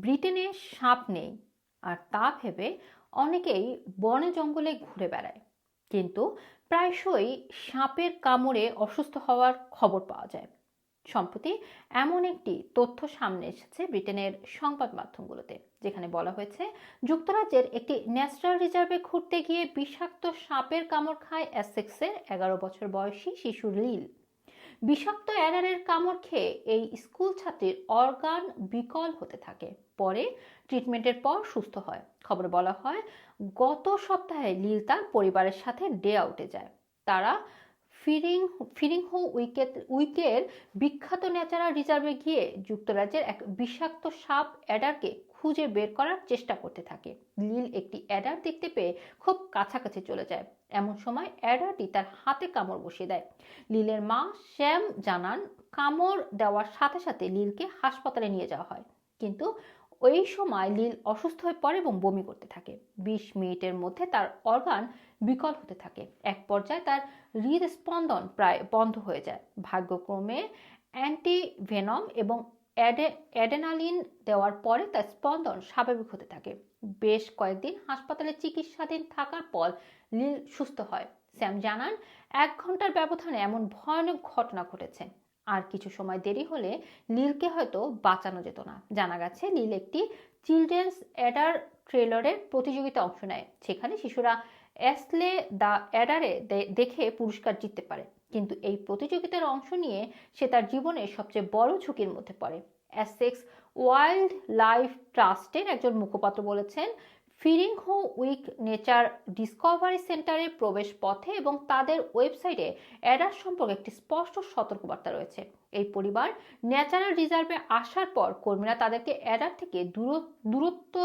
ব্রিটেনে সাপ নেই আর তা ভেবে অনেকেই বনে জঙ্গলে ঘুরে বেড়ায়, কিন্তু প্রায়শই সাপের কামড়ে অসুস্থ হওয়ার খবর পাওয়া যায়। সম্প্রতি এমন একটি তথ্য সামনে এসেছে ব্রিটেনের সংবাদ মাধ্যমগুলোতে, যেখানে বলা হয়েছে যুক্তরাজ্যের একটি ন্যাচারাল রিজার্ভে ঘুরতে গিয়ে বিষাক্ত সাপের কামড় খায় এসেক্সের 11 বছর বয়সী শিশু লিল। বিষাক্ত অ্যাডারের কামড় খেয়ে এই স্কুল ছাত্রীর অর্গান বিকল হতে থাকে, পরে ট্রিটমেন্টের পর সুস্থ হয়। খবরে বলা হয় গত সপ্তাহে লিল তার পরিবারের সাথে ডে আউটে যায়। তারা ফিরিংহো উইকের বিখ্যাত ন্যাচারাল রিজার্ভে গিয়ে যুক্তরাজ্যের এক বিষাক্ত সাপ অ্যাডারকে খুঁজে বের করার চেষ্টা করতে থাকে। লিল একটি অ্যাডার দেখতে পেয়ে খুব কাছাকাছি চলে যায়। এমন সময় অ্যাডারটি তার হাতে কামড় বসিয়ে দেয়। লিলের মা শ্যাম জানান, কামড় দেওয়ার সাথে সাথে লিলকে হাসপাতালে নিয়ে যাওয়া হয়, কিন্তু ওই সময় লিল অসুস্থ হয়ে পড়ে এবং বমি করতে থাকে। 20 মিনিটের মধ্যে তার অর্গান বিকল হতে থাকে। এক পর্যায়ে তার হৃদস্পন্দন প্রায় বন্ধ হয়ে যায়। ভাগ্যক্রমে অ্যান্টিভেনম এবং অ্যাডেনালিন দেওয়ার পরে তার স্পন্দন স্বাভাবিক হতে থাকে। বেশ কয়েকদিন হাসপাতালে চিকিৎসাধীন থাকার পর লিল সুস্থ হয়। স্যাম জানান, 1 ঘন্টার ব্যবধানে এমন ভয়ানক ঘটনা ঘটেছে। আর কিছু সময় দেরি হলে লিলকে হয়তো বাঁচানো যেত না। জানা গেছে লিল একটি চিলড্রেন্স অ্যাডার ট্রেলারের প্রতিযোগিতা অংশ নেয়, সেখানে শিশুরা অ্যাসলে দ্য অ্যাডারে দেখে পুরস্কার জিততে পারে। কিন্তু এই প্রতিযোগিতার অংশ নিয়ে সে তার জীবনের সবচেয়ে বড় ঝুঁকির মধ্যে পড়ে। এসেক্স ওয়াইল্ড লাইফ ট্রাস্টের একজন মুখপাত্র বলেছেন, ফিরিংহো উইক নেচার ডিসকভারি সেন্টারের প্রবেশ পথে এবং তাদের ওয়েবসাইটে অ্যাডার সম্পর্কে একটি স্পষ্ট সতর্কবার্তা রয়েছে। এই পরিবার ন্যাচারাল রিজার্ভে আসার পর কর্মীরা তাদেরকে অ্যাডার থেকে দূরত্ব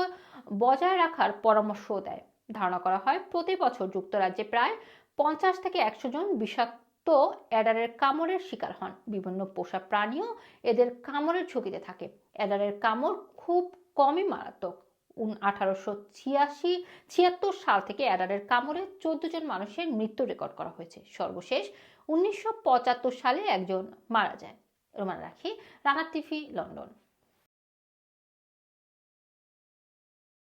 বজায় রাখার পরামর্শও দেয়। ধারণা করা হয় প্রতি বছর যুক্তরাজ্যে প্রায় 50 থেকে 100 জন বিষাক্ত অ্যাডারের কামড়ের শিকার হন। বিভিন্ন পোষা প্রাণীও এদের কামড়ের ঝুঁকিতে থাকে। অ্যাডারের কামড় খুব কমই মারাত্মক। 1876 সাল থেকে অ্যাডারের কামড়ে 14 জন মানুষের মৃত্যু রেকর্ড করা হয়েছে। সর্বশেষ 1975 সালে একজন মারা যায়। রোমান রাখি, রানা টিভি, লন্ডন।